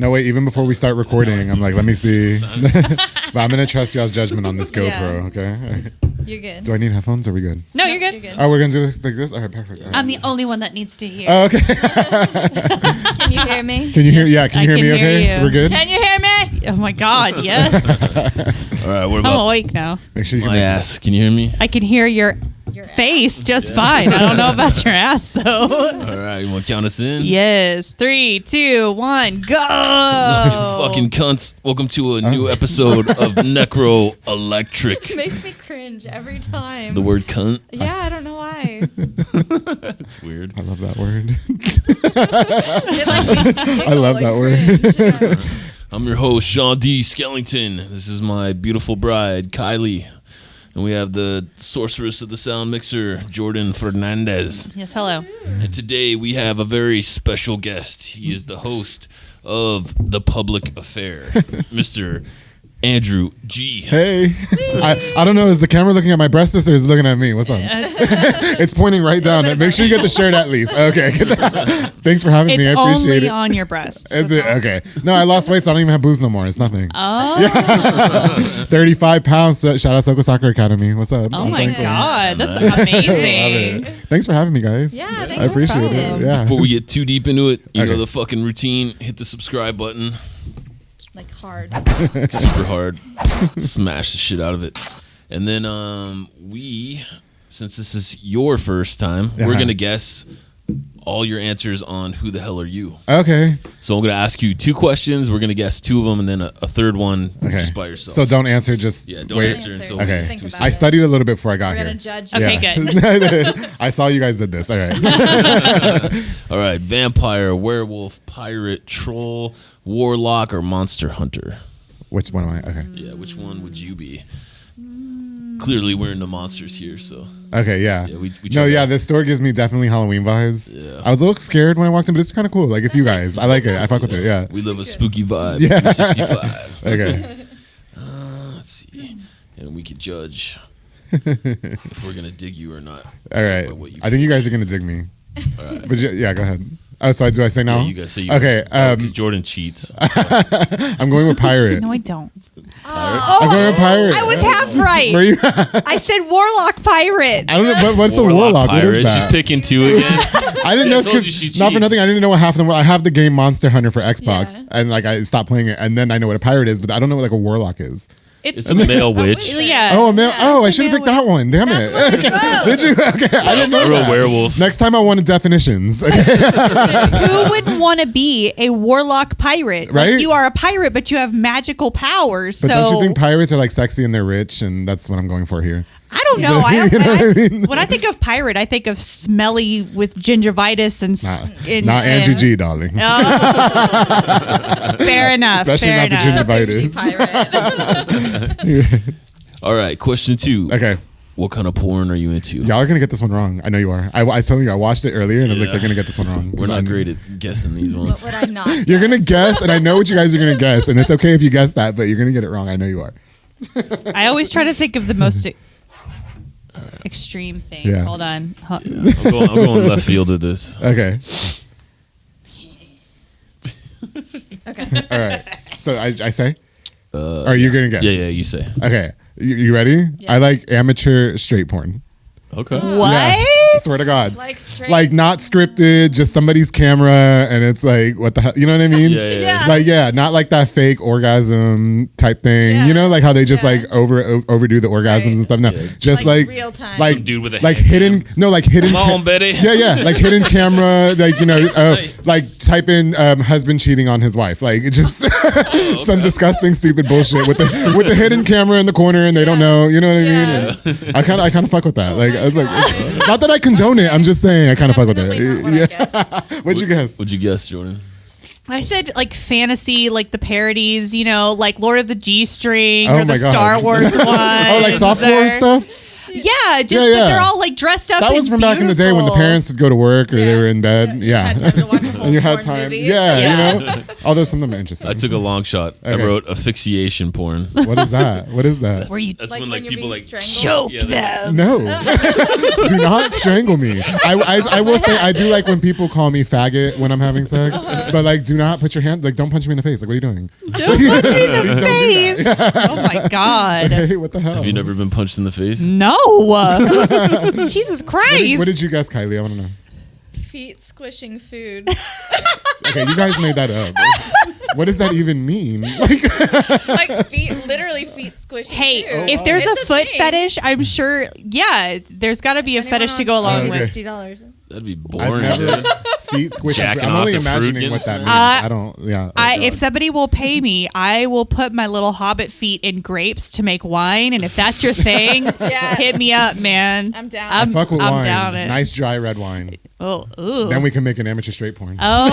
No, wait, even before we start recording, I'm like, let me see. But I'm going to trust y'all's judgment on this GoPro, okay? You're good. Do I need headphones or are we good? No, you're good. Oh, we're going to do this like this? All right, perfect. All right. I'm the only one that needs to hear. Oh, okay. Can you hear me? Can you hear? Yeah, can you hear me okay? We're good? Can you hear me? Oh my God, yes. All right, what I'm about awake now. Make sure you my ass? Can you hear me? I can hear your face just fine. I don't know about your ass though. All right, you want to count us in? Yes. 3, 2, 1, go. Fucking cunts. Welcome to a new episode of Necro Electric. It makes me cringe every time. The word cunt? Yeah, I don't know why. That's weird. I love that word. I love that word. Yeah. I'm your host, Sean D. Skellington. This is my beautiful bride, Kylie. And we have the sorceress of the sound mixer, Jordan Fernandez. Yes, hello. And today we have a very special guest. He is the host of The Public Affair, Mr. Andrew G. Hey. I don't know, is the camera looking at my breasts or is it looking at me? What's up? It's pointing right down. Make sure you get the shirt at least. Okay. Thanks for having me. I appreciate it. It's only it. on your breasts. Is it? Okay. No, I lost weight, so I don't even have boobs no more. It's nothing. Oh. Yeah. 35 pounds. Shout out Soko Soccer Academy. What's up? Oh my God. That's amazing. Love it. Thanks for having me, guys. Yeah, thanks I appreciate for it. coming. Yeah. Before we get too deep into it, you Okay. know the fucking routine. Hit the subscribe button. Like hard. Super hard. Smash the shit out of it. And then since this is your first time, we're going to guess all your answers on who the hell are you. Okay. So I'm going to ask you 2 questions. We're going to guess 2 of them and then a third one just by yourself. So don't answer, just don't wait. answer until Okay. Think about I studied a little bit before I got We're here. going to judge Yeah. you. Okay, good. I saw you guys did this. All right. All right. Vampire, werewolf, pirate, troll, warlock, or monster hunter? Which one am I? Okay. Yeah, which one would you be? Clearly, we're into monsters here, so. Okay, yeah. Yeah, we No, tried yeah, that. this store gives me definitely Halloween vibes. Yeah. I was a little scared when I walked in, but it's kind of cool. Like, it's you guys. I like it. I fuck with it, yeah. We live a spooky vibe. Yeah. 365. Okay. Let's see. And we could judge if we're going to dig you or not. All right. by what you I think you guys are going to dig me. All right. But yeah, go ahead. Oh, so do I say now? Yeah, you guys say you Okay. guys. 'Cause Jordan cheats. I'm going with pirate. No, I don't. I'm going with pirate. I was half right. Were you? I said warlock pirate. I don't know. What's a warlock? What Pirate. is that? She's picking 2 again. I didn't know told you she because not for cheats. nothing. I didn't know what half of them were. I have the game Monster Hunter for Xbox, Yeah. and like I stopped playing it, and then I know what a pirate is, but I don't know what like a warlock is. It's a male witch. Yeah. Oh, a male. Oh, I it's a should have male picked that one. Damn it. Okay. Did you? Okay, I didn't know Or a that. werewolf. Next time I wanted definitions. Okay. Who would want to be a warlock pirate? Right? Like, you are a pirate, but you have magical powers. But so don't you think pirates are like sexy and they're rich, and that's what I'm going for here? I don't know. So, I don't, you know what I mean? When I think of pirate, I think of smelly with gingivitis and. Not Angie G, darling. Fair enough. Especially fair not the enough. gingivitis. All right, question 2. Okay. What kind of porn are you into? Y'all are gonna get this one wrong. I know you are. I told you I watched it earlier, and I was like, Yeah. they're gonna get this one wrong. We're not great at guessing these ones. What would I not? You're gonna guess, and I know what you guys are gonna guess, and it's okay if you guess that, but you're gonna get it wrong. I know you are. I always try to think of the most extreme thing. Yeah. Hold on. I'm going left field of this. Okay. Okay. All right. So I say, or are you gonna guess? Yeah, you say. Okay. You ready? Yeah. I like amateur straight porn. Okay. What? Yeah. Swear to God. Like straight. Like not scripted, just somebody's camera, and it's like, what the hell? You know what I mean? Yeah. Like, yeah, not like that fake orgasm type thing. Yeah. You know, like how they just Yeah. like overdo the orgasms Right. and stuff. No, Yeah. just Like like real time. like Some dude with a like hand hidden. cam. No, like hidden. Come on, Betty. Yeah, like hidden camera. Like like type in husband cheating on his wife. Like it's just some disgusting, stupid bullshit with the hidden camera in the corner, and they don't know. You know what I mean? And I kind of fuck with that. Like I was like, not that I condone it. I'm just saying I kind of fuck with Definitely not what I it. guessed. What'd you guess? What'd you guess, Jordan? I said like fantasy, like the parodies, like Lord of the G-String Oh or the my God. Star Wars one. Oh, like softcore stuff. Yeah, just Yeah, yeah. But they're all like dressed up. That was from back in the day when the parents would go to work or they were in bed. Yeah. You had time to watch a whole And you had porn time. movie. Yeah, you know? Although some of them are interesting. I took a long shot. Okay. I wrote asphyxiation porn. What is that? What is that? Where you That's Like when when like you're people being like strangled? choked them. No. Do not strangle me. I will say I do like when people call me faggot when I'm having sex, but like do not put your hand, like don't punch me in the face. Like what are you doing? Don't punch me in the face. Oh my God. Hey, what the hell? Have you never been punched in the face? No. Jesus Christ. What did you guess, Kylie? I want to know. Feet squishing food. Okay, you guys made that up. What does that even mean? Like, Like literally feet squishing Hey, food. if there's It's a foot thing. fetish, I'm sure, yeah, there's got to be a Anyone fetish to wants go along Okay. with. $50. That'd be I've boring. never dude. feet squishing. Jacking I'm off only the imagining fruit what that gets- means. I don't. Yeah. Oh, If God. somebody will pay me, I will put my little hobbit feet in grapes to make wine. And if that's your thing, Yeah. hit me up, man. I'm down. I fuck with I'm wine. down it. Nice dry red wine. Oh, ooh. Then we can make an amateur straight porn. Oh,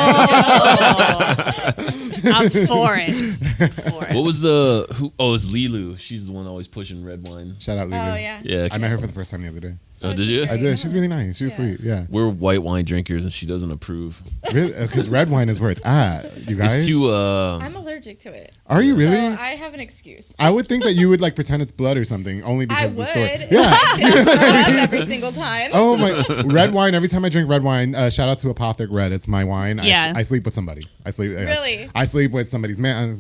I'm for it. For it. What was the who? Oh, it's Lilu. She's the one always pushing red wine. Shout out, Lulu. Oh yeah. Yeah. I met her for the first time the other day. Oh, did you? I did. She's really nice. She was Yeah. sweet. Yeah. We're white wine drinkers, and she doesn't approve. Really? Because red wine is where it's at. You guys. It's too. I'm allergic to it. Are you really? So I have an excuse. I would think that you would like pretend it's blood or something, only I because of the would. story. if Yeah. I didn't throw up every single time. Oh my! Red wine. Every time I drink red wine, shout out to Apothic Red. It's my wine. Yeah. I sleep with somebody. I sleep. yes. Really? I sleep with somebody's man.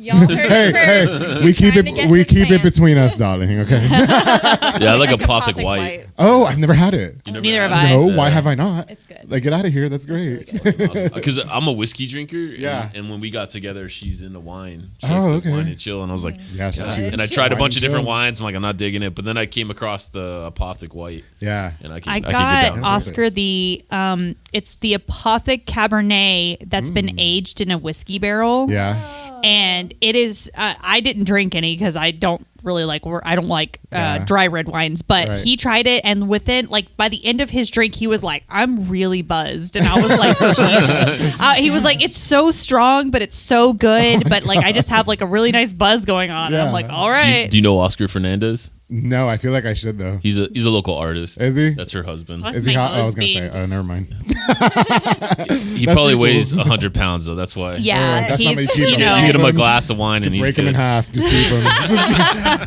Y'all heard Hey, it first. hey! We keep Trying to it. get We his keep it fans. between us, darling. Okay. Yeah, I like Like apothic white. Oh, I've never had it. You never Neither had have it? I. No, why have I not? It's good. Like, get out of here. That's great. Because I'm a whiskey drinker. Yeah. And when we got together, she's into wine. She Oh, likes to okay. wine and chill. And I was like, Yeah, God. she- And I tried a Wine bunch of and different chill. wines. I'm like, I'm not digging it. But then I came across the apothic white, Yeah. and I can I get got down. Oscar the it's the Apothic Cabernet that's been aged in a whiskey barrel. Yeah. And it is I didn't drink any because I don't really like Yeah. dry red wines, but Right. he tried it, and within like by the end of his drink he was like, I'm really buzzed, and I was like, Jesus. He was like, it's so strong but it's so good, but like I just have like a really nice buzz going on. And Yeah. I'm like, all Do right. you, do you know Oscar Fernandez? No, I feel like I should though. He's a local artist. Is he? That's her husband. What? Is he my hot? Oh, I was gonna husband. say. Oh, never mind. He That's probably pretty weighs cool. 100 pounds though. That's why. Yeah, that's not he's, what you keep you him. know, You get him a Keep him- glass of wine and he's Break them in good. half. Just keep them.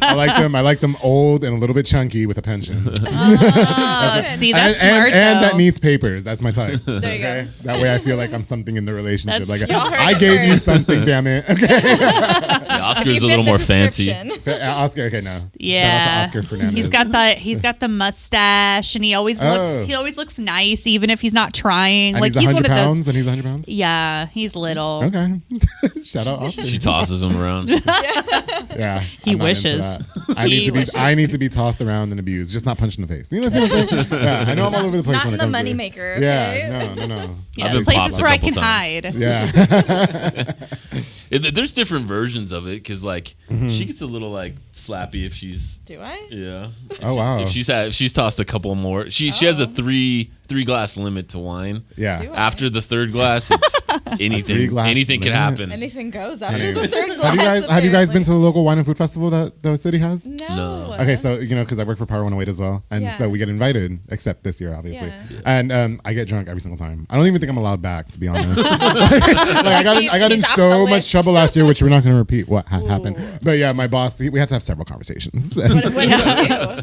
I like them. I like them old and a little bit chunky with a pension. see, that's smart and though. that needs papers. That's my type. There you go. That way I feel like I'm something in the relationship. That's- Like Y'all heard I it gave you first. something, damn it. Okay. Yeah, Oscar's You a fit little the more fancy. description. Oscar. Okay, no. Yeah, Shout out to Oscar Fernandez. He's got the mustache, and he always looks nice, even if he's not trying. And like he's he's one 100 of those. pounds. And he's 100 pounds. Yeah, he's little. Okay. Shout out Oscar. She tosses him around. Yeah. He I'm not into wishes. that. I need to be tossed around and abused, just not punched in the face. You know what I'm saying? Yeah, I know I'm all over the place Not when in it the comes to moneymaker. Yeah, Okay? no. Yeah, I've been places popped a where I couple can times. hide. Yeah. There's different versions of it because like Mm-hmm. she gets a little like slappy if she's Do I? yeah. Oh wow. If she's tossed a couple more. She has a three glass limit to wine. Yeah. Do I? After the third glass, it's anything. three-glass Anything can limit? happen. Anything goes after Honey. the third glass. Have you guys been apparently. to the local wine and food festival that the city has? No. Okay, so because I work for Power 108 as well, and Yeah. so we get invited, except this year, obviously. Yeah. And I get drunk every single time. I don't even think I'm allowed back, to be honest. I got in He's off so the much list. trouble last year, which we're not going to repeat what happened. But yeah, my boss, we had to have several conversations. What did you do?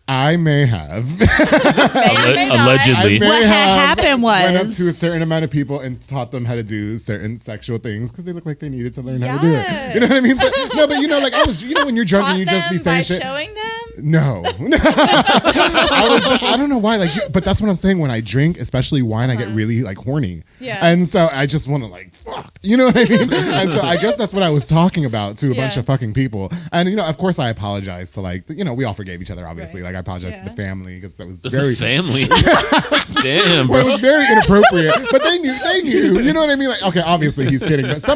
I may have. Allegedly. I may What have happened went up was- to a certain amount of people and taught them how to do certain sexual things because they look like they needed to learn how to do it. Yes. You know what I mean? But I was, when you're drunk and you just be saying shit. Showing them? No, I don't know why. But that's what I'm saying. When I drink, especially wine, I get really like horny. Yeah. And so I just want to like fuck. You know what I mean? And so I guess that's what I was talking about to a bunch Yeah. of fucking people. And of course, I apologize to we all forgave each other. Obviously, Right. like I apologize to Yeah. the family because that was The very. family. Damn, Well, it bro. was very inappropriate, but they knew. You know what I mean? Like, okay, obviously he's kidding, but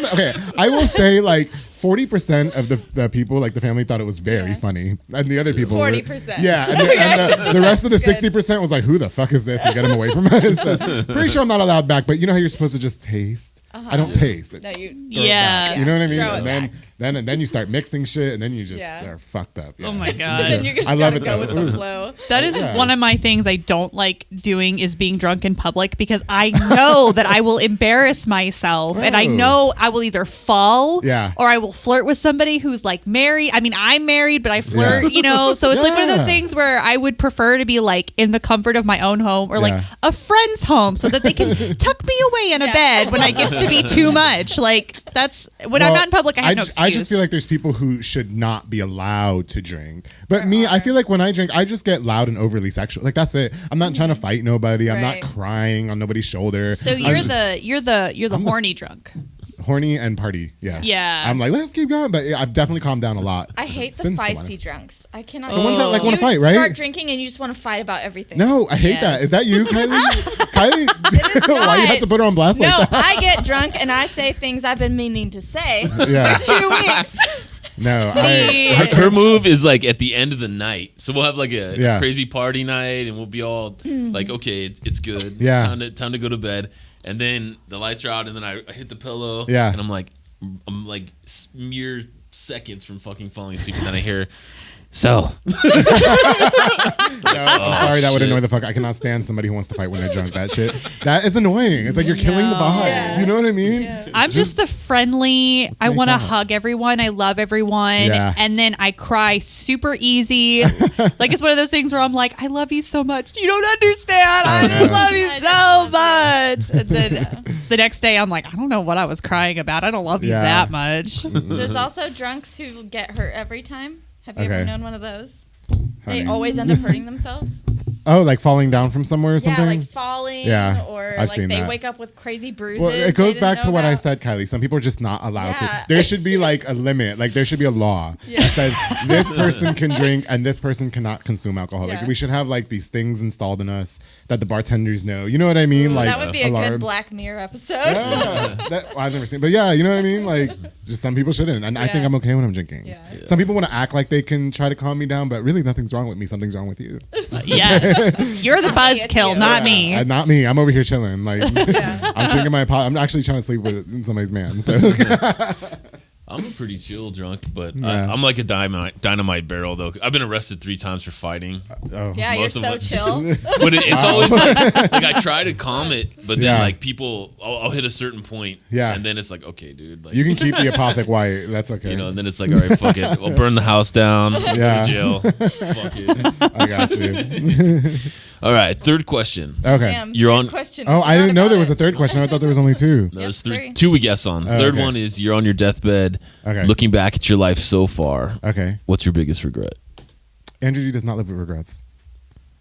I will say like 40% of the people, like the family, thought it was very funny, and the other people, 40%. yeah, and the rest of the 60% was like, "Who the fuck is this?" and get him away from us. So, pretty sure I'm not allowed back, but you know how you're supposed to just taste. I don't taste it. No, you. Throw it back. You know what I mean? Throw And it then you start mixing shit, and then you just Yeah. are fucked up. Yeah. Oh my God. Then you just I love gotta it, go though. with Ooh. the flow. That is Yeah. one of my things I don't like doing is being drunk in public because I know that I will embarrass myself and I Oh. know I will either fall Yeah. or I will flirt with somebody who's like married. I mean, I'm married, but I flirt, Yeah. you know, so it's like one of those Yeah. things where I would prefer to be like in the comfort of my own home or like Yeah. a friend's home so that they can tuck me away in a bed when it gets to be too much. Like that's when I'm Well, not in public, I have no excuse. I just feel like there's people who should not be allowed to drink. But me, I feel like when I drink, I just get loud and overly sexual. Like that's it. I'm not trying to fight nobody. I'm not Right. crying on nobody's shoulder. So you're I'm the horny drunk. horny and party. Yes. Yeah. I'm like, let's keep going. But I've definitely calmed down a lot. I hate the since feisty one. drunks. I cannot. The ones that like want to You fight, right? Start drinking and you just want to fight about everything. No, I hate that. Is that you, Kylie? Kylie, why you have to put her on blast No, like that? I get drunk and I say things I've been meaning to say Yeah. for 2 weeks. No, See? Her move is like at the end of the night. So we'll have like a Yeah. crazy party night, and we'll be all like, okay, it's good. Yeah. Time to go to bed. And then the lights are out, and then I hit the pillow. Yeah. And I'm like mere seconds from fucking falling asleep, and then I hear, so. No, I'm sorry, that would shit. annoy the fuck. I cannot stand somebody who wants to fight when they're drunk. That shit, that is annoying. It's like you're killing the vibe. Yeah. You know what I mean? I'm just the friendly. I make want to out. hug everyone. I love everyone. Yeah. And then I cry super easy. Like it's one of those things where I'm like, I love you so much. You don't understand. I know. love you I so just much. And then the next day I'm like, I don't know what I was crying about. I don't love you Yeah. that much. There's also drunks who get hurt every time. Have you Okay. ever known one of those? Honey. They always end up hurting themselves. Oh, like falling down from somewhere or Yeah, something? like falling, Yeah, or I've like seen they that. wake up with crazy bruises. Well, it they goes didn't back to know what I about. said, Kylie. Some people are just not allowed Yeah. to. There should be like a limit. Like there should be a law that says this person can drink and this person cannot consume alcohol. Like Yeah. we should have like these things installed in us that the bartenders know. You know what I mean? Like That would be a good alarms. Black Mirror episode. Yeah, that, I've never seen, but yeah, you know what I mean. Like, just some people shouldn't, and I think Yeah. I'm okay when I'm drinking. Yeah. Some people want to act like they can try to calm me down, but really, nothing's wrong with me. Something's wrong with you. Yes. You're the buzzkill, you. not me. Not me. I'm over here chilling. Like, Yeah. I'm drinking my pot. I'm actually trying to sleep with somebody's man. So, I'm a pretty chill drunk, but Yeah. I'm like a dynamite barrel, though. I've been arrested 3 times for fighting. oh. Yeah, you're Most of so it- chill. But it's always like I try to calm it, but then Yeah. like people, I'll hit a certain point, Yeah. and then it's like, okay, dude, like You can keep the apothic white. That's okay. you know, and then it's like, all right, fuck it, I'll burn the house down, Yeah. go to jail, fuck it. I got you. All right, third question. Okay. Damn, You're good on- Question. Oh, I Forgot didn't know about there was a it. third question. I thought there was only 2. That was Yep, 3. three. 2 we guess on. Third okay. one is you're on your deathbed, Okay. looking back at your life so far. Okay. What's your biggest regret? Andrew G does not live with regrets.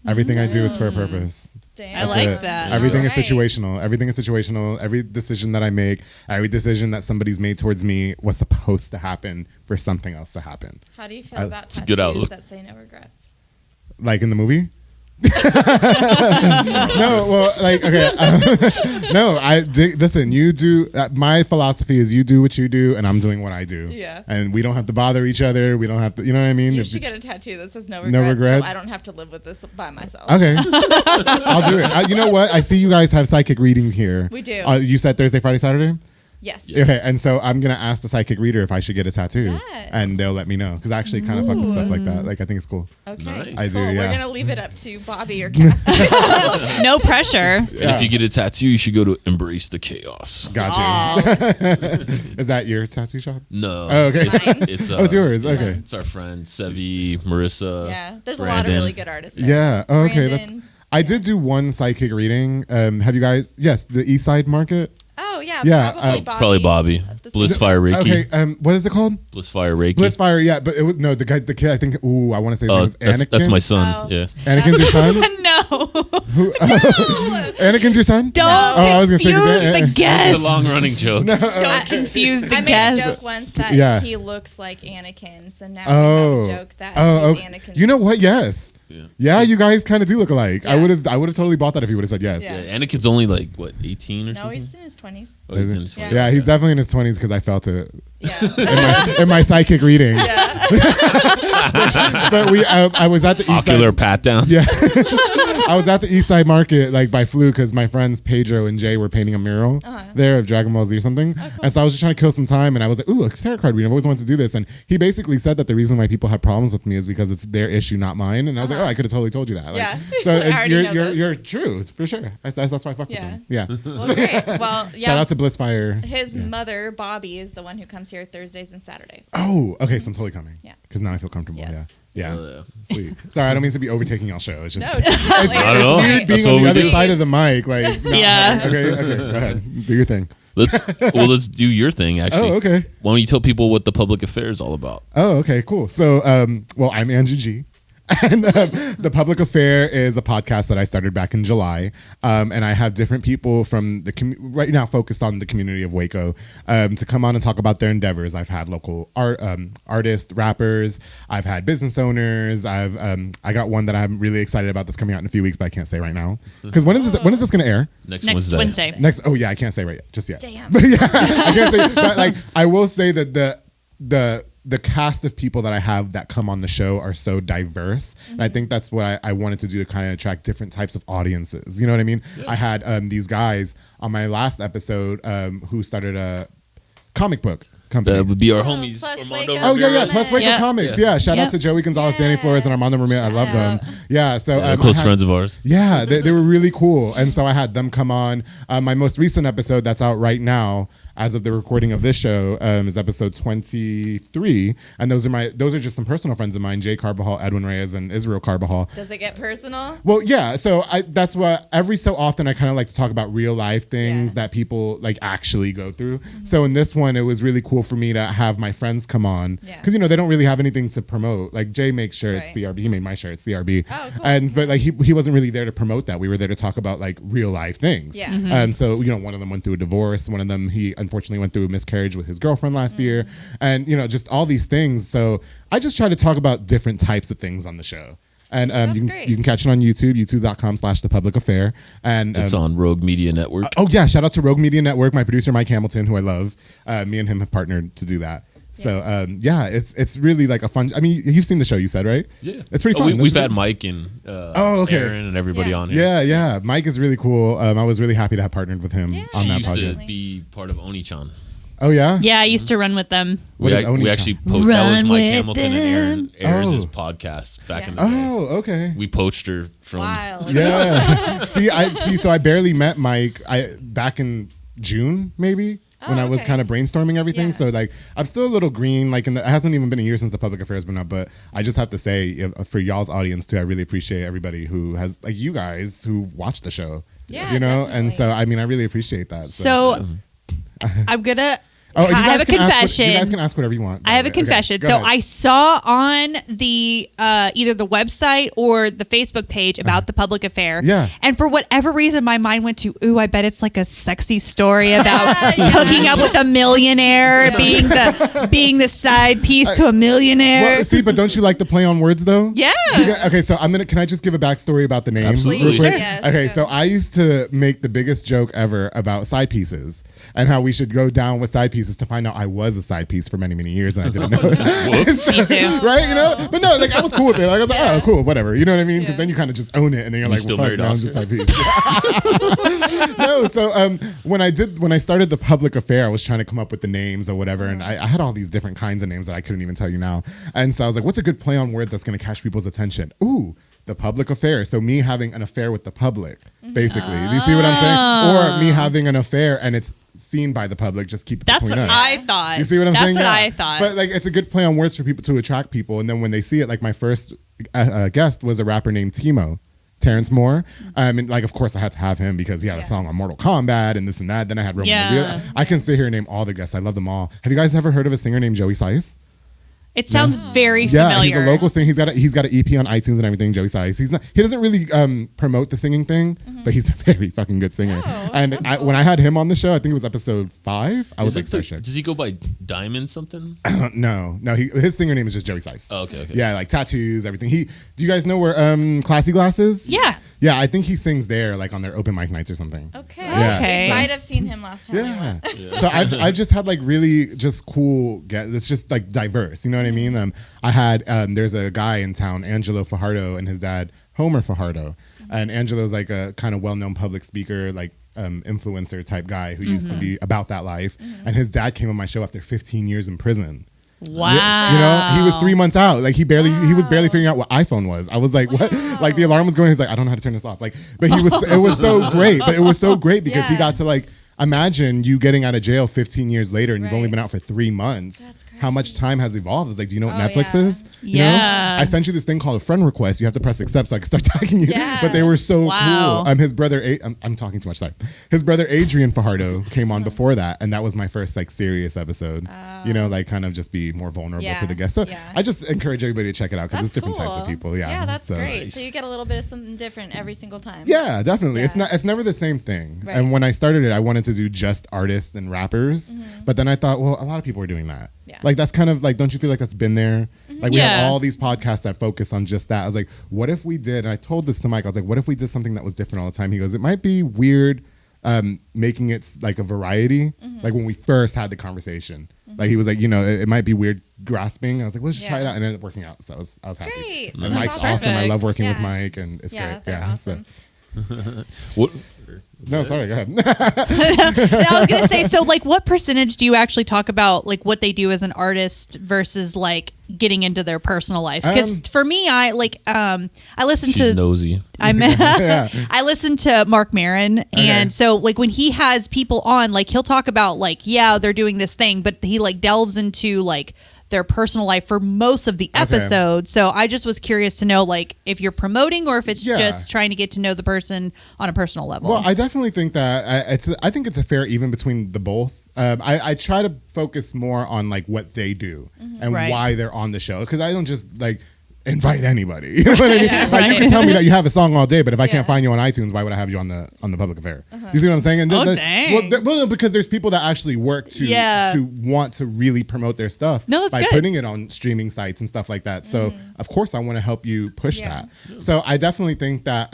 Everything I do is for a purpose. Damn. I That's like it. that. Everything is Right. situational. Everything is situational. Every decision that I make, every decision that somebody's made towards me was supposed to happen for something else to happen. How do you feel I- about It's a good tattoos outlook. that say no regrets? Like in the movie? No, well, like, okay. No, listen, you do, my philosophy is you do what you do and I'm doing what I do. Yeah. And we don't have to bother each other. We don't have to, you know what I mean? You If- should get a tattoo that says no regrets. No regrets? So I don't have to live with this by myself. Okay. I'll do it. You know what? I see you guys have psychic reading here. We do. You said Thursday, Friday, Saturday? Yes. Okay, and so I'm gonna ask the psychic reader if I should get a tattoo, Yes. and they'll let me know because I actually kind of fuck with stuff like that. Like I think it's cool. Okay. Nice. I do, Cool. yeah. We're gonna leave it up to Bobby or Cassie. No pressure. And if you get a tattoo, you should go to Embrace the Chaos. Got you. Aw. Is that your tattoo shop? No. Oh, okay. Mine. It's Oh, it's yours. Okay. It's our friend Sevi, Marissa. Yeah. There's a lot of Brandon. really good artists there. Yeah. Oh, okay. That's. Brandon. I did do one psychic reading. Have you guys? Yes, the East Side Market. Oh yeah. Yeah, Probably Bobby. Probably Bobby. This Blissfire Reiki. Okay. What is it called? Blissfire Reiki. Blitzfire. Yeah, but it was no the guy, the kid. I think. Ooh, I want to say his name was Anakin. that's my son. Oh. Yeah. Anakin's your son. No. Anakin's your son. Don't I was gonna say, 'cause confuse the It's guest. a long running joke. Don't confuse the I made guest. a joke once that Yeah. he looks like Anakin, so now Oh. we have a joke that Oh, he's okay. Anakin. You know what? Yes. Yeah. Yeah, you guys kind of do look alike. I Yeah. would have totally bought that if he would have said yes. Yeah. Yeah, Anakin's only like what, 18 or No, something? he's in his 20s. Oh, he's Is in it? his Yeah. 20s. Yeah, he's definitely in his 20s because I felt it Yeah. in my psychic reading. Yeah. But I was at the East Ocular Side. pat down. Yeah. I was at the East Side Market like by fluke because my friends Pedro and Jay were painting a mural there of Dragon Ball Z or something. Oh, cool. And so I was just trying to kill some time, and I was like, ooh, a tarot card reading. I've always wanted to do this. And he basically said that the reason why people have problems with me is because it's their issue, not mine. And I was like, oh, I could have totally told you that. Like, so you're true for sure. That's why I fuck with him. Yeah. Well, great. Well, yeah. Shout out to Blissfire. His mother, Bobby, is the one who comes here Thursdays and Saturdays. Oh, okay. So I'm totally coming. Yeah. Because now I feel comfortable. Yes. Yeah. Sweet. Sorry, I don't mean to be overtaking y'all show. It's just it's weird being on the other side of the mic. Like, Yeah. Okay. Go ahead. Do your thing. Let's do your thing. Actually. Oh, okay. Why don't you tell people what the public affair is all about? Oh, okay, cool. So, I'm Andrew G. And the Public Affair is a podcast that I started back in July, and I have different people from the right now focused on the community of Waco to come on and talk about their endeavors. I've had local artists, rappers. I've had business owners. I got one that I'm really excited about that's coming out in a few weeks, but I can't say right now because when is this going to air? Next Wednesday. Oh yeah, I can't say just yet. Damn. But yeah, I can't say. But like, I will say that the cast of people that I have that come on the show are so diverse. And I think that's what I wanted to do to kind of attract different types of audiences. You know what I mean? Yeah. I had these guys on my last episode who started a comic book company. That would be our homies. Plus Armando Waco. Oh, yeah. Plus Waco Comics. Yeah. Shout out Yep. to Joey Gonzalez, Danny Flores, and Armando Ramit. I love them. Yeah. So close friends of ours. Yeah, they were really cool. And so I had them come on. My most recent episode that's out right now, as of the recording of this show, is episode 23. And those are just some personal friends of mine, Jay Carbajal, Edwin Reyes, and Israel Carbajal. Does it get personal? Well, yeah. So that's what every so often I kind of like to talk about real life things that people like actually go through. So in this one, it was really cool for me to have my friends come on because they don't really have anything to promote. Like Jay makes shirts, CRB. He made my shirt, CRB. Oh, cool. But like he wasn't really there to promote that. We were there to talk about like real life things. Yeah. So one of them went through a divorce. One of them he unfortunately went through a miscarriage with his girlfriend last year, and just all these things. So I just try to talk about different types of things on the show. And you can catch it on YouTube, youtube.com/thepublicaffair. And it's on Rogue Media Network. Oh yeah, shout out to Rogue Media Network. My producer Mike Hamilton, who I love. Me and him have partnered to do that. So it's really like a fun. I mean, you've seen the show, you said, right? Yeah, it's pretty fun. We've had Mike and Aaron and everybody on here. Yeah. Mike is really cool. I was really happy to have partnered with him on that project. He used podcast. to be part of Oni-chan. Oh yeah. Yeah, I used to run with them. We actually that was Mike Hamilton and Aaron's podcast back in the day. Oh, okay. We poached her from. Wild. Yeah. So I barely met Mike. Back in June maybe. When I was kind of brainstorming everything. So like I'm still a little green, like it hasn't even been a year since the Public Affair has been up, but I just have to say for y'all's audience too, I really appreciate everybody who has like you guys who watch the show. Yeah. Definitely. And so I mean I really appreciate that. So I'm gonna I have a confession. You guys can ask whatever you want. I have a confession. Okay, so ahead. I saw on the either the website or the Facebook page about the Public Affair. Yeah. And for whatever reason, my mind went to, I bet it's like a sexy story about hooking up with a millionaire, being the side piece to a millionaire. Well, see, but don't you like the play on words though? Yeah. Okay, so can I just give a backstory about the name? Absolutely. Real quick? Sure. Yes, okay, sure. so I used to make the biggest joke ever about side pieces and how we should go down with side pieces to find out I was a side piece for many, many years and I didn't know it. Whoops. Me too. Right? But no, like I was cool with it. Like, I was like, oh, cool, whatever. You know what I mean? Because then you kind of just own it and then you're like, still well, fuck, married now I'm just side piece. No, so when I started the Public Affair, I was trying to come up with the names or whatever, and I had all these different kinds of names that I couldn't even tell you now. And so I was like, what's a good play on word that's going to catch people's attention? Ooh, the Public Affair. So me having an affair with the public, basically. Do you see what I'm saying? Or me having an affair and it's seen by the public, just keep it That's between what us. I thought. You see what I'm saying? That's what Yeah. I thought. But like, it's a good play on words for people to attract people. And then when they see it, like my first guest was a rapper named Timo. Terrence Moore. And like, of course, I had to have him because he had a song on Mortal Kombat and this and that. Then I had Roman. I can sit here and name all the guests. I love them all. Have you guys ever heard of a singer named Joey Sice? It sounds very familiar. Yeah, he's a local singer. He's got an EP on iTunes and everything. Joey Sice. He doesn't really promote the singing thing, but he's a very fucking good singer. And when I had him on the show, I think it was episode 5. I was like, so sure. Does he go by Diamond something? No. His singer name is just Joey Sice. Oh, okay. Yeah, like tattoos, everything. Do you guys know where Classy Glasses? Yeah. Yeah, I think he sings there, like on their open mic nights or something. Okay. Yeah. Okay. Might have seen him last time. Yeah. So I've just had like really just cool guests. It's just like diverse. You know what I mean? I had there's a guy in town, Angelo Fajardo, and his dad Homer Fajardo. And Angelo's like a kind of well-known public speaker, like influencer type guy who used to be about that life. And his dad came on my show after 15 years in prison. Wow. You know, he was 3 months out. Like he was barely figuring out what iPhone was. I was like, what? Like the alarm was going. He's like, I don't know how to turn this off. Like, but it was so great. But it was so great because he got to like, imagine you getting out of jail 15 years later and you've only been out for 3 months. How much time has evolved? It's like, do you know what Netflix is? You know? I sent you this thing called a friend request. You have to press accept so I can start tagging you. But they were so cool. His brother, I'm talking too much, sorry. His brother Adrian Fajardo came on before that, and that was my first like serious episode. You know, like kind of just be more vulnerable to the guests. So I just encourage everybody to check it out because it's different types of people. Yeah, that's great. So you get a little bit of something different every single time. Yeah, definitely. It's never the same thing. And when I started it, I wanted to do just artists and rappers, but then I thought, well, a lot of people are doing that. Like that's kind of like, don't you feel like that's been there? Like we have all these podcasts that focus on just that. I was like, what if we did, and I told this to Mike, I was like, what if we did something that was different all the time? He goes, it might be weird making it like a variety. Like when we first had the conversation, like he was like, you know, it might be weird grasping. I was like, let's just try it out, and it ended up working out. So I was happy. Great. And Mike's awesome. I love working with Mike, and it's great. Awesome. No, sorry, go ahead. I was gonna say, so like what percentage do you actually talk about like what they do as an artist versus like getting into their personal life? Because for me, I listen to nosy. I listen to Mark Maron, and so like when he has people on, like he'll talk about like they're doing this thing, but he like delves into like their personal life for most of the episode. So I just was curious to know like if you're promoting or if it's just trying to get to know the person on a personal level. Well, I definitely think that I think it's a fair even between the both. I try to focus more on like what they do and why they're on the show, because I don't just like invite anybody. You know what I mean? Like you can tell me that you have a song all day, but if I can't find you on iTunes, why would I have you on the public affair? You see what I'm saying? And dang. Well, because there's people that actually work to want to really promote their stuff by putting it on streaming sites and stuff like that. So of course I want to help you push that. So I definitely think that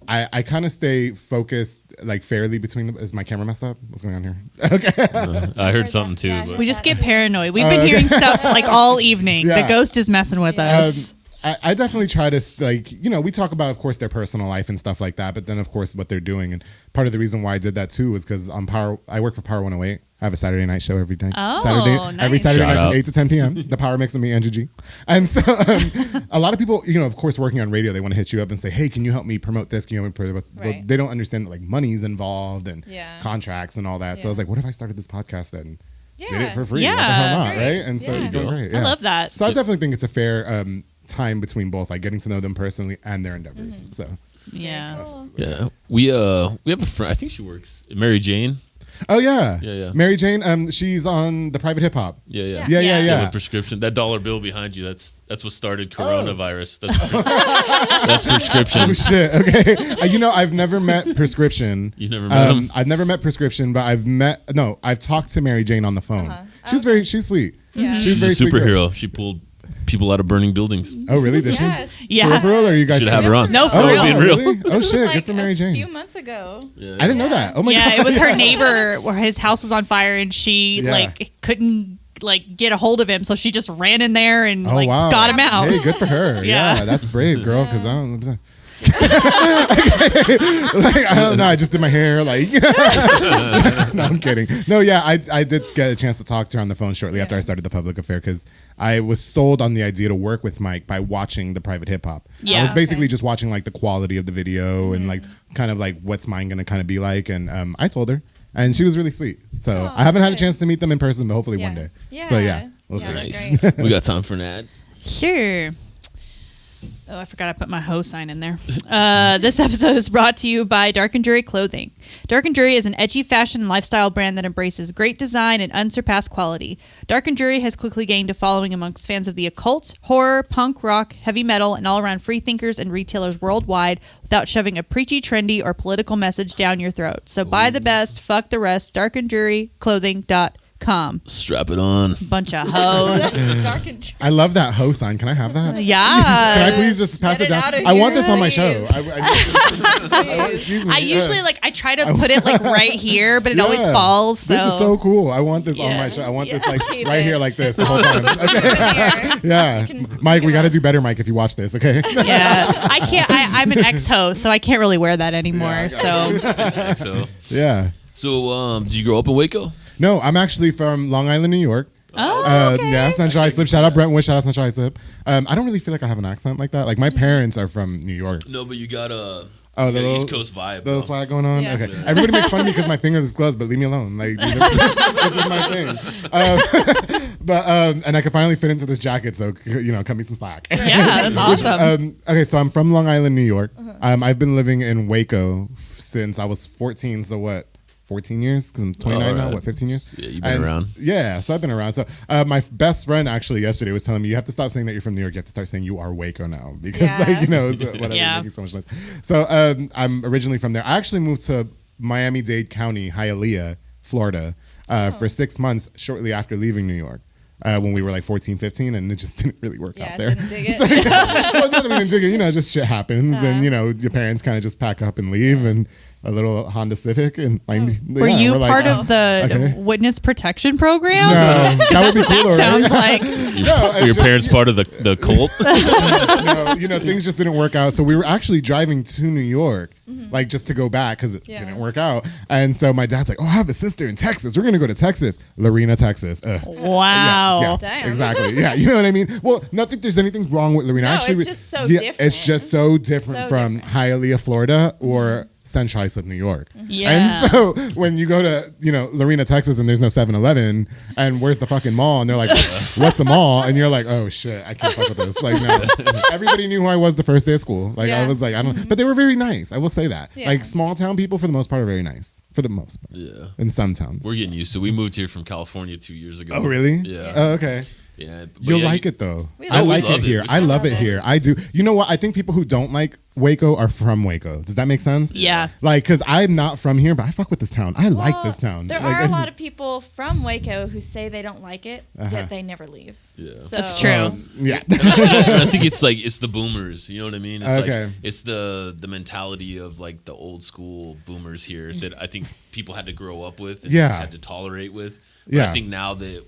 I kind of stay focused like fairly between them. Is my camera messed up? What's going on here? Okay. I heard something too. But. We just get paranoid. We've been hearing stuff like all evening. The ghost is messing with us. I definitely try to like, you know, we talk about, of course, their personal life and stuff like that, but then of course what they're doing. And part of the reason why I did that too was because I work for Power 108. I have a Saturday night show every day. Every Saturday night from 8 to 10 p.m. The Power Mix with me, Andrew G. And so a lot of people, you know, of course, working on radio, they want to hit you up and say, hey, can you help me promote this? Can you help me promote? Well, they don't understand that like money's involved and contracts and all that. So I was like, what if I started this podcast then? Did it for free? What the hell not, right? And so it's going great. I love that. So I definitely think it's a fair time between both, like getting to know them personally and their endeavors. So we have a friend. I think she works, Mary Jane. Oh yeah. Mary Jane. She's on the Private Hip Hop. Yeah. With prescription. That dollar bill behind you. That's what started coronavirus. That's prescription. Oh shit. Okay. You know, I've never met Prescription. You never met him? I've never met Prescription, but I've talked to Mary Jane on the phone. She's sweet. Yeah. She's a very superhero. She pulled people out of burning buildings. Oh really? Did she? Yeah. For real, or you guys should have her on. No, for real. Being real. Really? Oh shit! Like good for Mary Jane. A few months ago. I didn't know that. Oh my god. Yeah, it was her neighbor where his house was on fire and she like couldn't like get a hold of him, so she just ran in there and got him out. Hey, good for her. Yeah, that's brave, girl. Because I don't know. Like, I don't know. I just did my hair. Like, no, I'm kidding. No, yeah, I did get a chance to talk to her on the phone shortly after I started the public affair because I was sold on the idea to work with Mike by watching the Private Hip Hop. I was basically just watching like the quality of the video and like kind of like what's mine gonna kind of be like. And I told her, and she was really sweet. So I haven't had a chance to meet them in person, but hopefully one day. So we'll see. Nice. We got time for an ad. Sure. Oh, I forgot I put my ho sign in there. This episode is brought to you by Dark and Jury Clothing. Dark and Jury is an edgy fashion and lifestyle brand that embraces great design and unsurpassed quality. Dark and Jury has quickly gained a following amongst fans of the occult, horror, punk, rock, heavy metal, and all-around free thinkers and retailers worldwide without shoving a preachy, trendy, or political message down your throat. So buy the best, fuck the rest, darkandjuryclothing.com. come. Strap it on. Bunch of hoes. Dark and I love that hoe sign. Can I have that? Yeah. Can I please just pass Get it it down? out of I want here, this on my please. show. Excuse me. I usually yes. I try to put it like right here, but it always Yeah. falls. So. This is so cool. I want this on Yeah. my show. I want this like Keep right it. here like this the whole time. Souvenir. Yeah. You can- Mike, we you got to know. do better, Mike, if you watch this, okay? Yeah, I can't. I'm an ex-host, so I can't really wear that anymore. Yeah, I got So So, Yeah. did you grow up in Waco? No, I'm actually from Long Island, New York. okay. Yeah, Central Islip. Shout out Brentwood. Shout out Central Islip. I don't really feel like I have an accent like that. Like my parents are from New York. No, but you got a Oh, you the got an little- East Coast vibe. The bro. swag going on. Yeah. Okay. Everybody makes fun of me because my fingers is closed, but leave me alone. Like this is my thing. And I can finally fit into this jacket, so cut me some slack. Yeah, that's awesome. Okay, so I'm from Long Island, New York. I've been living in Waco since I was 14. So what? 14 years? Because I'm 29 now. right. What? 15 years? Yeah, you've been around. Yeah, so I've been around. So my best friend actually yesterday was telling me you have to stop saying that you're from New York. You have to start saying you are Waco now because Yeah. whatever, Yeah. making so much noise. So I'm originally from there. I actually moved to Miami-Dade County, Hialeah, Florida, for 6 months shortly after leaving New York. When we were like 14, 15, and it just didn't really work out there. Didn't dig it. Well, not that we didn't dig it, just shit happens, and your parents kind of just pack up and leave, and a little Honda Civic, and Were you we're like, part of the okay. witness protection program? No, that would be That cooler. sounds right? like. Were your parents part of the cult? No, things just didn't work out. So we were actually driving to New York, like just to go back because it didn't work out. And so my dad's like, "Oh, I have a sister in Texas. We're gonna go to Texas, Lorena, Texas." Wow. Yeah, Damn. exactly. Yeah, you know what I mean. Well, not that there's anything wrong with Lorena. No, Actually, it's just so different. It's just so different So from different. Hialeah, Florida, or Central Islip, New York. Yeah. And so when you go to Lorena, Texas, and there's no 7-Eleven, and where's the fucking mall? And they're like, "What's a mall?" And you're like, "Oh shit, I can't fuck with this." Like, no. Everybody knew who I was the first day of school. Like, I Yeah. was like, I don't. But they were very nice. I will say that. Yeah. Like small town people, for the most part, are very nice. For the most part. Yeah. In some towns. We're getting used to it. We moved here from California 2 years ago. Oh really? Yeah. Oh, okay. Yeah. But You'll yeah, like it though. We I love like it. it here. We I love it love it. here. I do. You know what? I think people who don't like Waco are from Waco. Does that make sense? Yeah. Like, cause I'm not from here, but I fuck with this town. I like Well, this town. There Like, are a lot of people from Waco who say they don't like it, yet they never leave. Yeah. So, That's true. Yeah. I think it's the boomers. You know what I mean? It's Okay. like it's the mentality of like the old school boomers here that I think people had to grow up with and Yeah. had to tolerate with. But Yeah. I think now that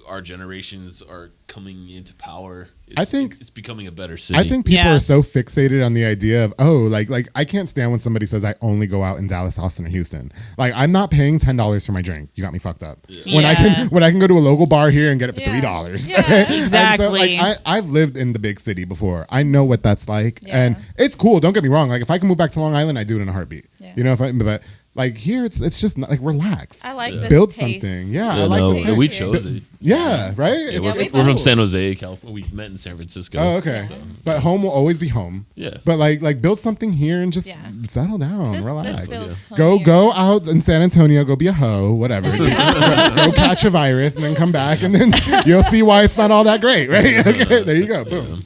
our generations are coming into power, I think- it's becoming a better city. I think people Yeah. are so fixated on the idea of like I can't stand when somebody says I only go out in Dallas, Austin, and Houston. Like I'm not paying $10 for my drink. You got me fucked up. When I can go to a local bar here and get it for Yeah. $3. Yeah. Exactly. And so, like, I've lived in the big city before. I know what that's like, Yeah. and it's cool. Don't get me wrong. Like if I can move back to Long Island, I do it in a heartbeat. Yeah. But like here, it's just not, like relax. I like this Build taste. something. Yeah, Yeah, I like no, this. we taste. chose it. Yeah, right. Yeah, It's- we're, it's we're from cool. San Jose, California. We met in San Francisco. Oh, okay. But home will always be home. Yeah. But like build something here and just Yeah. settle down, This relax. feels Go homey. out in San Antonio, go be a hoe, whatever. go catch a virus and then come back and then you'll see why it's not all that great, right? Okay, there you go. Boom.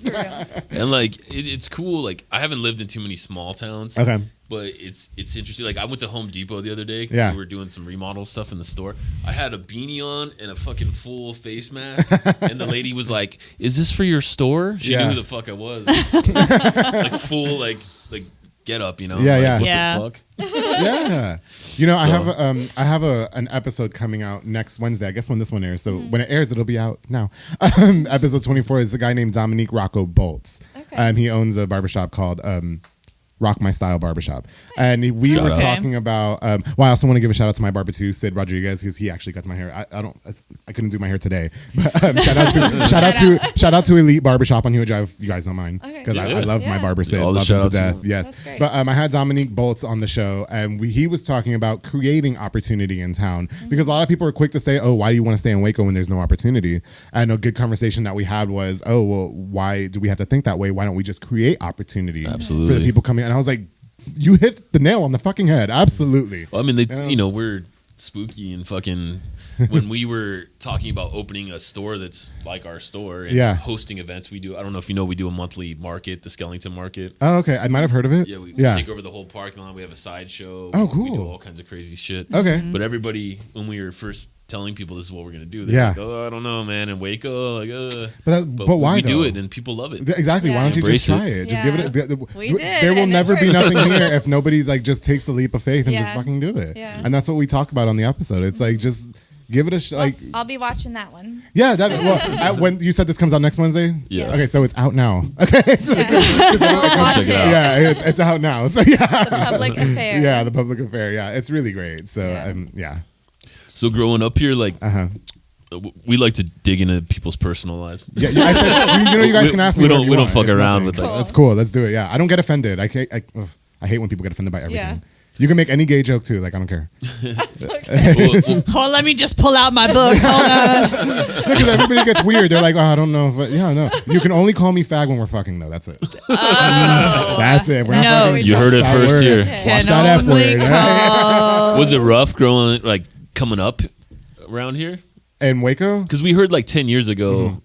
And like it's cool. Like I haven't lived in too many small towns. Okay. But it's interesting. Like I went to Home Depot the other day. Yeah. We were doing some remodel stuff in the store. I had a beanie on and a fucking full face mask. And the lady was like, "Is this for your store?" She Yeah. knew who the fuck I was. Like full like get up, Yeah, like, yeah. What Yeah. the fuck? Yeah. I have an episode coming out next Wednesday. I guess when this one airs. So when it airs, it'll be out now. Episode 24 is a guy named Dominique Rocco Bolts. Okay. He owns a barbershop called Rock My Style Barbershop. And we Shout were out. talking about, I also want to give a shout out to my barber too, Sid Rodriguez, because he actually cuts my hair. I couldn't do my hair today. But shout out to Elite Barbershop on Hugh Drive. You guys know mine. Okay. Because I Yeah. love my Yeah. barber Sid. All the Love him to shout-outs. death. Yes. That's great. But I had Dominique Bolts on the show, and he was talking about creating opportunity in town. Because a lot of people are quick to say, "Oh, why do you want to stay in Waco when there's no opportunity?" And a good conversation that we had was, "Oh, well, why do we have to think that way? Why don't we just create opportunity for Absolutely. the people coming?" And I was like, "You hit the nail on the fucking head. Absolutely." Well, I mean, Yeah. we're spooky and fucking. When we were talking about opening a store that's like our store and Yeah. hosting events, we do. I don't know if you know, we do a monthly market, the Skellington Market. Oh, okay. I might have heard of it. Yeah, we yeah. take over the whole parking lot. We have a sideshow. Oh, We do cool. all kinds of crazy shit. Okay. But everybody, when we were first telling people this is what we're gonna do. They're like, oh, I don't know, man. In Waco, like, but why we though? do it and people love it. Exactly. Why don't you just try it? Just give it. We did. There will never be nothing here if nobody like just takes the leap of faith and just fucking do it. Yeah. And that's what we talk about on the episode. It's like just give it a like. I'll be watching that one. Yeah. When you said this comes out next Wednesday. Yeah. Okay, so it's out now. Okay. Check it out. Yeah, it's out now. So yeah. The public affair. Yeah, the public affair. Yeah, it's really great. So yeah. So growing up here, like, we like to dig into people's personal lives. Yeah. I said, you guys can ask me. We don't fuck around with that. That's cool. Let's do it. Yeah, I don't get offended. I hate when people get offended by everything. Yeah. You can make any gay joke too. Like I don't care. Oh, let me just pull out my book. Hold on. Because everybody gets weird. They're like, oh, I don't know. No. You can only call me fag when we're fucking. No, that's it. That's it. We're not fucking. You heard it first here. Watch that F word. Was it rough coming up around here in Waco? Because we heard like 10 years ago,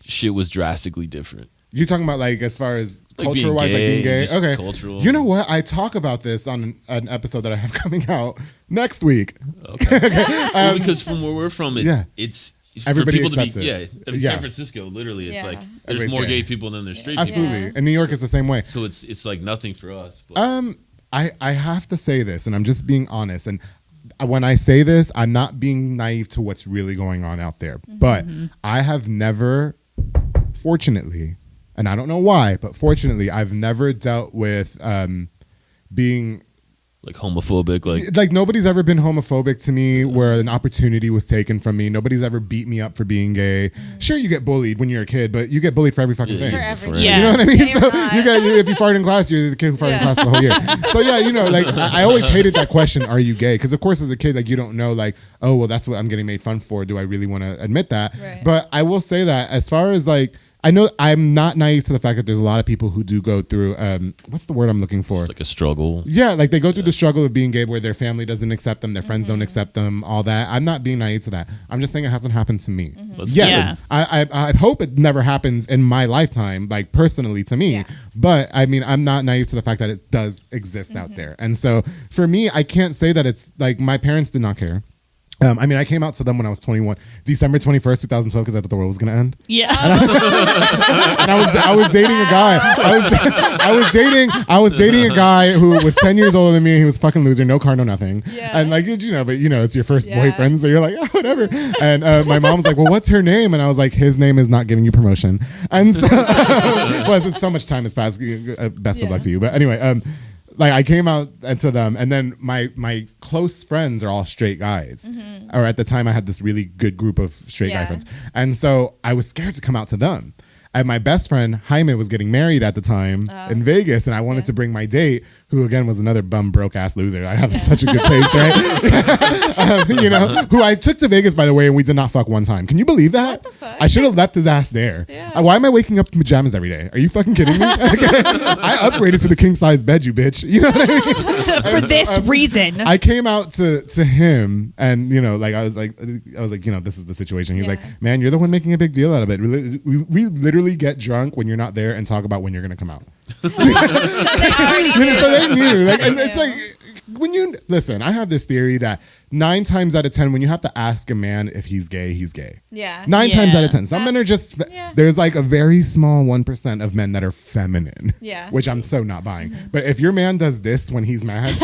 shit was drastically different. You talking about like as far as like culture wise, like being gay? Okay. Cultural. You know what? I talk about this on an episode that I have coming out next week. Okay. Because from where we're from, it's everybody for people accepts to be, it. San Francisco, literally, it's like there's Everybody's more gay gay people than there's straight Absolutely. people. And New York is the same way. So it's like nothing for us. But. I have to say this, and I'm just being honest. And when I say this, I'm not being naive to what's really going on out there. But I have never, fortunately, and I don't know why, but fortunately, I've never dealt with being like homophobic, like nobody's ever been homophobic to me where an opportunity was taken from me. Nobody's ever beat me up for being gay. Sure, you get bullied when you're a kid, but you get bullied for every fucking thing. For everything. You know what I mean? So if you fart in class, you're the kid who farted in class the whole year. So yeah, like I always hated that question, are you gay? Because of course as a kid, like you don't know, like, oh well, that's what I'm getting made fun for. Do I really want to admit that? Right. But I will say that as far as like, I know I'm not naive to the fact that there's a lot of people who do go through, what's the word I'm looking for? It's like a struggle. Yeah, like they go through the struggle of being gay where their family doesn't accept them, their friends don't accept them, all that. I'm not being naive to that. I'm just saying it hasn't happened to me. I hope it never happens in my lifetime, like personally to me. Yeah. But I mean, I'm not naive to the fact that it does exist out there. And so for me, I can't say that it's like my parents did not care. I mean, I came out to them when I was 21, December 21st, 2012, because I thought the world was gonna end. Yeah. And I was dating a guy. I was dating a guy who was 10 years older than me. He was a fucking loser, no car, no nothing. Yeah. And like, but it's your first boyfriend, so you're like, oh, whatever. And my mom was like, well, what's her name? And I was like, his name is not giving you promotion. And so, so much time has passed. Best of luck to you. But anyway, like I came out to them, and then my close friends are all straight guys. Or at the time, I had this really good group of straight guy friends, and so I was scared to come out to them. And my best friend Jaime was getting married at the time in Vegas, and I wanted to bring my date, who again was another bum broke ass loser. I have such a good taste, right? Who I took to Vegas, by the way, and we did not fuck one time. Can you believe that? What the fuck? I should have left his ass there. Yeah. Why am I waking up in pajamas every day? Are you fucking kidding me? I upgraded to the king size bed, you bitch. You know what I mean? For this reason, I came out to him, and I was like, this is the situation. He was like, man, you're the one making a big deal out of it. We literally get drunk when you're not there and talk about when you're gonna come out. So they knew. And it's like when you listen, I have this theory that 9 times out of 10, when you have to ask a man if he's gay, he's gay. Yeah. 9 times out of 10. Some men are just there's like a very small 1% of men that are feminine. Yeah. Which I'm so not buying. But if your man does this when he's mad,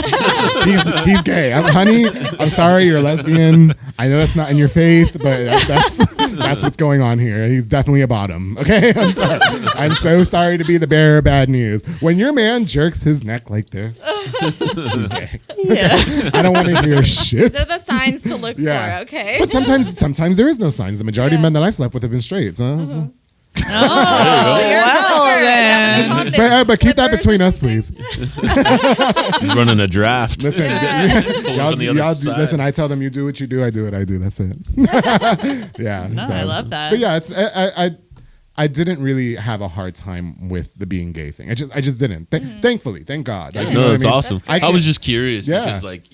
he's gay. Honey, I'm sorry, you're a lesbian. I know that's not in your faith, but that's what's going on here. He's definitely a bottom. Okay? I'm sorry. I'm so sorry to be the bearer of bad news. When your man jerks his neck like this, he's gay. Okay? I don't want to hear shit. Those are the signs to look for, okay? But sometimes there is no signs. The majority of men that I've slept with have been straight. So. But keep that between us, please. He's running a draft. Listen, listen. I tell them you do what you do. I do what I do. That's it. I love that. But yeah, I didn't really have a hard time with the being gay thing. I just didn't. Thankfully, thank God. Like, no, it's awesome. I was just curious because like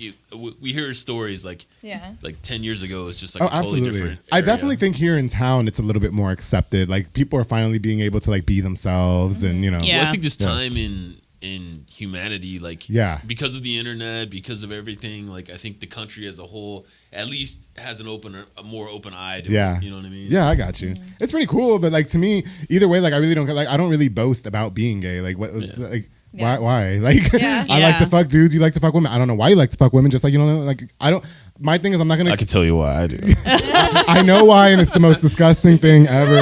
we hear stories like 10 years ago it's just like a totally different area. I definitely think here in town it's a little bit more accepted. Like people are finally being able to like be themselves and Well, I think this time in in humanity, like because of the internet, because of everything. Like I think the country as a whole at least has a more open eye to it, you know what I mean? Yeah, I got you. It's pretty cool, but like to me, either way, like I really don't like. I don't really boast about being gay. Like what? Like why? Like I like to fuck dudes. You like to fuck women. I don't know why you like to fuck women. Just like you know, like I don't. My thing is I'm not gonna. I can tell you why I do. I know why, and it's the most disgusting thing ever.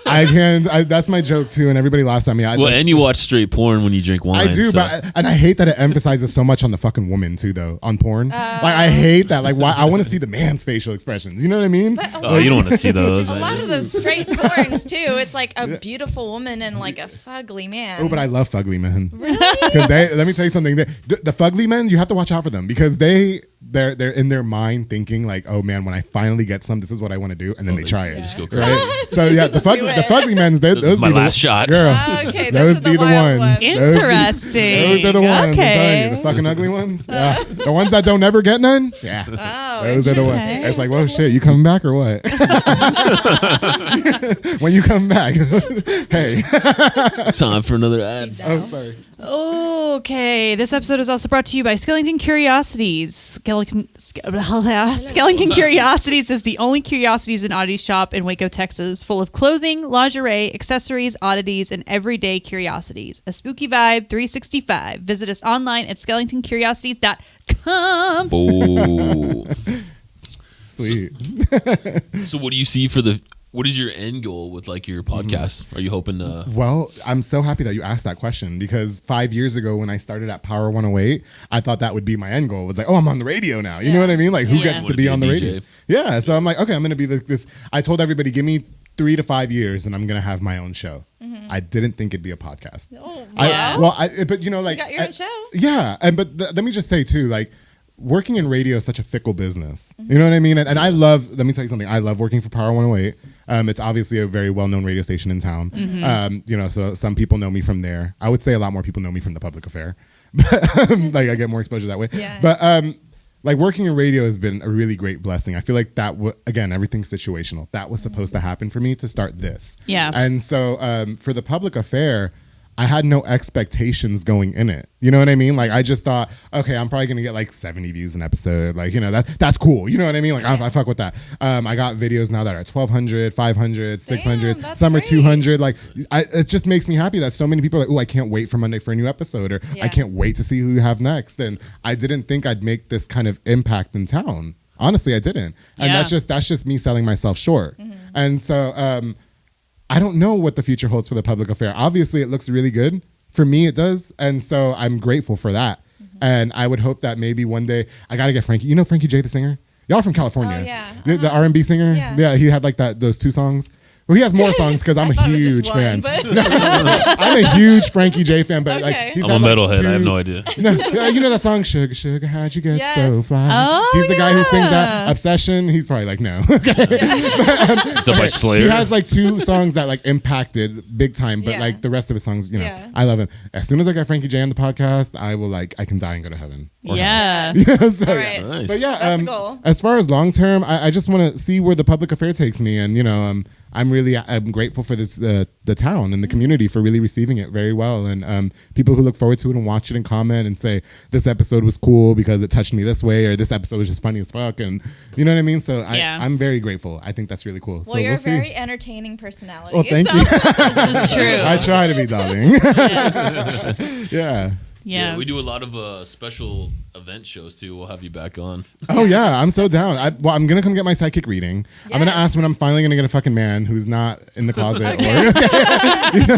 I can. That's my joke too, and everybody laughs at me. And you watch straight porn when you drink wine. I do, but I hate that it emphasizes so much on the fucking woman too, though, on porn. Like I hate that. Like why? I want to see the man's facial expressions. You know what I mean? You don't want to see those. A lot of those straight porns too. It's like a beautiful woman and like a fugly man. Oh, but I love fugly men. Really? Because let me tell you something. The fugly men, you have to watch out for them because they're in their mind thinking like, oh man, when I finally get some, this is what I want to do, and then they try it. Just go crazy. Right? So yeah, the fugly men's. Those my last shot, girl. Okay, those be the ones. Interesting. Those are the ones. Okay. I'm telling you, the fucking ugly ones. Yeah, the ones that don't ever get none. Yeah, those are the ones. It's like, whoa, shit, you coming back or what? When you come back, hey. Time for another ad. Oh, sorry. Okay, this episode is also brought to you by Skellington Curiosities. Skellington Curiosities is the only curiosities and oddities shop in Waco, Texas, full of clothing, lingerie, accessories, oddities, and everyday curiosities. A spooky vibe 365. Visit us online at skellingtoncuriosities.com. Oh. Sweet. So what do you see what is your end goal with like your podcast? Are you hoping to? Well, I'm so happy that you asked that question because 5 years ago when I started at Power 108, I thought that would be my end goal. It was like, oh, I'm on the radio now. You know what I mean? Like, who gets to be on the radio? Yeah. So I'm like, okay, I'm going to be this. I told everybody, give me 3 to 5 years and I'm going to have my own show. I didn't think it'd be a podcast. Oh, wow. But you know, like, you got your own show. Yeah. Let me just say too, like, working in radio is such a fickle business. You know what I mean? And I love, let me tell you something. I love working for Power 108. It's obviously a very well-known radio station in town. You know, so some people know me from there. I would say a lot more people know me from the public affair. Like I get more exposure that way. Yeah. But like working in radio has been a really great blessing. I feel like that, again, everything's situational. That was supposed to happen for me to start this. Yeah. And so for the public affair, I had no expectations going in it. You know what I mean? Like I just thought, okay, I'm probably gonna get like 70 views an episode. Like, you know, that's cool. You know what I mean? Like I fuck with that. I got videos now that are 1,200, 500, 600. Some are 200. Like it just makes me happy that so many people are like, oh, I can't wait for Monday for a new episode, or I can't wait to see who you have next. And I didn't think I'd make this kind of impact in town. Honestly, I didn't. And that's just me selling myself short. And so I don't know what the future holds for the public affair. Obviously, it looks really good. For me, it does. And so I'm grateful for that. And I would hope that maybe one day, I got to get Frankie. You know Frankie J, the singer? Y'all from California. Oh, yeah. The R&B singer? Yeah, he had like those 2 songs. Well, he has more songs because I'm a huge fan. No, I'm a huge Frankie J fan, but like I'm a metalhead. I have no idea. No, you know that song, Sugar, Sugar, How'd You Get So Fly? Oh, he's the guy who sings that, Obsession. He's probably like, no. It's up by Slayer. He has like 2 songs that like impacted big time, but like the rest of his songs, you know, I love him. As soon as I get Frankie J on the podcast, I will I can die and go to heaven. Yeah. You know, so, right. Nice. But yeah, that's a goal. As far as long term, I just want to see where the public affair takes me, and you know, I'm grateful for this the town and the community for really receiving it very well, and people who look forward to it and watch it and comment and say this episode was cool because it touched me this way, or this episode was just funny as fuck, and you know what I mean. So I'm very grateful. I think that's really cool. Well, you're a very entertaining personality. Well, thank you. This is true. I try to be, darling. Yeah. We do a lot of special event shows too. We'll have you back on. Oh yeah, I'm so down. I'm gonna come get my psychic reading. Yes. I'm gonna ask when I'm finally gonna get a fucking man who's not in the closet. Okay. You know?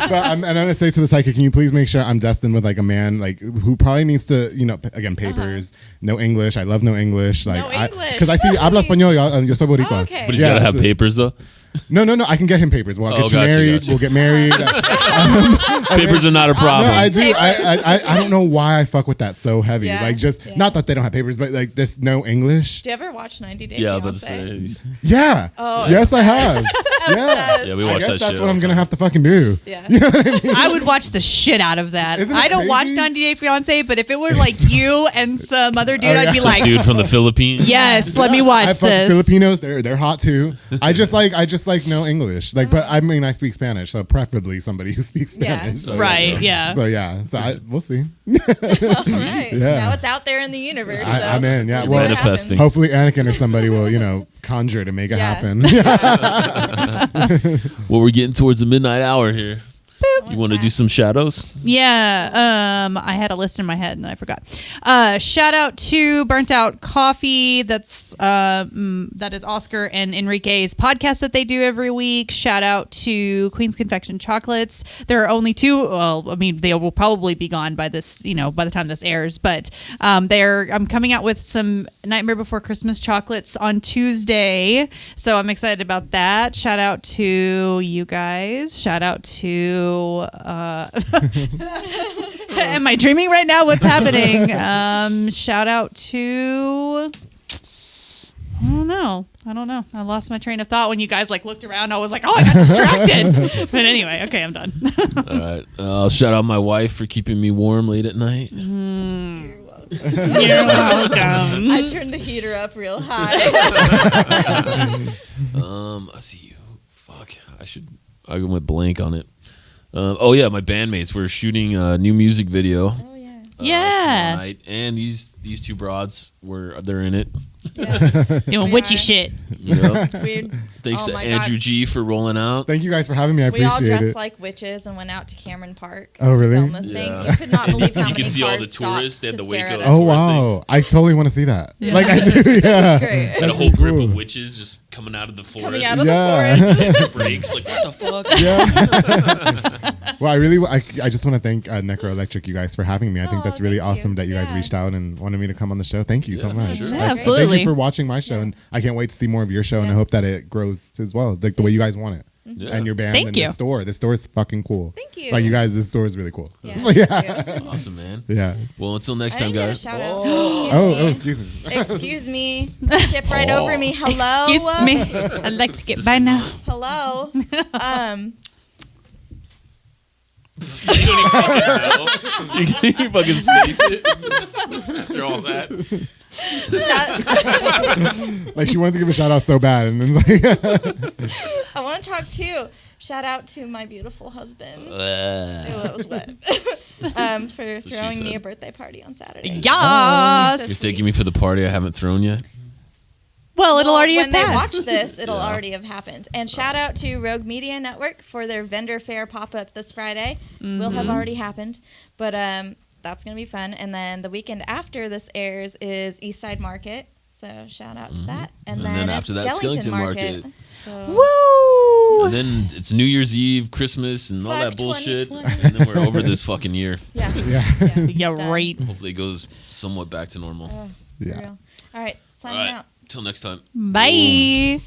But I'm gonna say to the psychic, can you please make sure I'm destined with like a man like who probably needs to, you know, again, papers, no English. I love no English. Like, no English. Because I speak habla español. Yo soy boricua. Oh, okay. But he's gotta have papers though. No. I can get him papers. Well, I'll get you married. Gotcha. We'll get married. Papers are not a problem. No, I do. I don't know why I fuck with that so heavy. Yeah. Like not that they don't have papers, but like there's no English. Do you ever watch 90 Day Yeah, Fiancé? but Yeah. Oh, yes, I have. Yeah, we I watched guess that that's shit what all I'm the gonna time. have to fucking do. Yeah. I would watch the shit out of that. Isn't it I don't watch crazy? 90 Day Fiance, but if it were like you and some other dude, I'd be yeah. like, Dude from the Philippines. yes, let me I watch fuck this. Filipinos, they're hot too. I just like know English. Like, but I mean, I speak Spanish, so preferably somebody who speaks Yeah. Spanish. So, Right, yeah. So yeah, we'll see. All right. Yeah. Now it's out there in the universe. I'm in. Yeah. we'll see Well, what Manifesting. happens. hopefully Anakin or somebody will, conjure to make it Yeah. happen. Well, we're getting towards the midnight hour here. You want to do some shadows? Yeah, I had a list in my head and I forgot. Shout out to Burnt Out Coffee. That is Oscar and Enrique's podcast that they do every week. Shout out to Queen's Confection Chocolates. There are only two. Well, I mean, they will probably be gone by this, by the time this airs. But I'm coming out with some Nightmare Before Christmas chocolates on Tuesday, so I'm excited about that. Shout out to you guys. Shout out to. Am I dreaming right now? What's happening? Shout out to. I don't know. I lost my train of thought when you guys looked around. I was like, oh, I got distracted. But anyway, okay, I'm done. All right. I'll shout out my wife for keeping me warm late at night. You're welcome. You're welcome. I turned the heater up real high. I see you. Fuck. I went blank on it. Oh yeah, my bandmates. We're shooting a new music video. Oh yeah. Yeah. Tomorrow night, and these two broads they're in it. Yeah. Doing We witchy are. shit. Yep. Weird. Thanks Oh to my Andrew God. G for rolling out. Thank you guys for having me. I We all appreciate dressed it. like witches and went out to Cameron Park Oh, to really? film this thing. Yeah. You could not believe how You many can see all cars the tourists. stopped They had to the stare Waco at us. Oh tourist wow! things. I totally want to see that. Yeah. Like I do. Yeah. Great. And a That's whole group cool. of witches just coming out of the forest. Coming out of Yeah. the forest. breaks like what the fuck? Yeah. Well, I just want to thank Necro Electric, you guys, for having me. I think Oh, that's really thank you. awesome that you guys Yeah. reached out and wanted me to come on the show. Thank you so Yeah, much. sure. Yeah, Thank absolutely. you for watching my show, and I can't wait to see more of your show, and I Yes. hope that it grows as well, like the way you guys want it. Yeah. And your band Thank and you. the store. The store is fucking cool. Thank you. Like you guys, this store is really cool. Yeah. So yeah. Thank you. Awesome, man. Yeah. Well, until next I time, didn't get a guys. shout out. Oh, excuse me. Excuse me. Skip right over me. Hello. Excuse me. I'd like to get by now. Hello. You don't even fucking know. You can't even fucking space it after all that. Like she wanted to give a shout out so bad, and then it's like, I want to talk too. Shout out to my beautiful husband. Ew, that was wet. For she throwing me said. a birthday party on Saturday. Yes. You're thanking me for the party I haven't thrown yet. Well, it'll already when have they passed. watch this, it'll Yeah. already have happened. And shout out to Rogue Media Network for their vendor fair pop up this Friday. Will have already happened, but that's gonna be fun. And then the weekend after this airs is Eastside Market, so shout out to that. And then after it's that, Skellington Skellington Market. Market. So, Woo! And then it's New Year's Eve, Christmas, and all Fuck that bullshit. 2020. And then we're over this fucking year. yeah, yeah. Yeah, done. right. Hopefully it goes somewhat back to normal. For Yeah. real. All right, All signing right. out. Till next time. Bye.